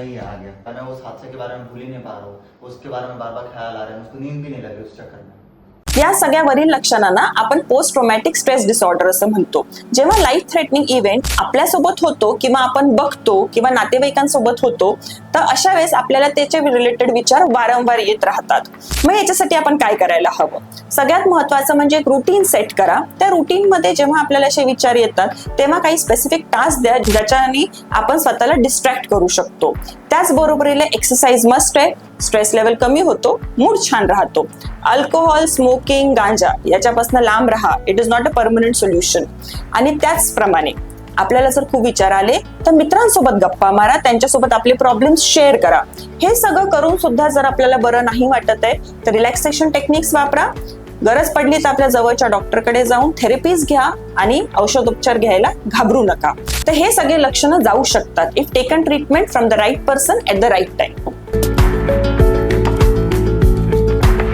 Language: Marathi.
सही है, आ गया। मैं उस हादसे के बारे में भूल ही नहीं पा रहा हूँ, उसके बारे में बार बार ख्याल आ रहा है, मुझको नींद भी नहीं लग रही उस चक्कर में। या सगळ्या वरील लक्षणांना आपण पोस्ट ट्रॉमॅटिक स्ट्रेस डिसऑर्डर असं म्हणतो. जेव्हा लाईफ थ्रेटनिंग इव्हेंट आपल्यासोबत होतो किंवा आपण बघतो किंवा नातेवाईकांसोबत होतो, तर अशा वेळेस आपल्याला त्याचे रिलेटेड विचार वारंवार येत राहतात. मग याच्यासाठी आपण काय करायला हवं? सगळ्यात महत्त्वाचं म्हणजे एक रुटीन सेट करा. त्या रुटीन मध्ये जेव्हा आपल्याला असे विचार येतात तेव्हा काही स्पेसिफिक टास्क द्या ज्याच्याने आपण स्वतःला डिस्ट्रॅक्ट करू शकतो. त्याचबरोबरीला एक्सरसाइज मस्ट आहे. स्ट्रेस लेवल कमी होतो, मूड छान राहतो. अल्कोहोल, स्मोकिंग, गांजा याच्यापासून लांब राहा. It is not a permanent solution. आणि त्याचप्रमाणे आपल्याला जर खूप विचार आले तर मित्रांसोबत गप्पा मारा, त्यांच्यासोबत आपले प्रॉब्लेम्स शेअर करा. हे सगळं करून सुद्धा जर आपल्याला बरं नाही वाटत आहे तर रिलॅक्सेशन टेक्निक्स वापरा. गरज पडली तर आपल्या जवळच्या डॉक्टरकडे जाऊन थेरपीज घ्या आणि औषधोपचार घ्यायला घाबरू नका. तर हे सगळे लक्षणं जाऊ शकतात if taken treatment from the right person at the right time.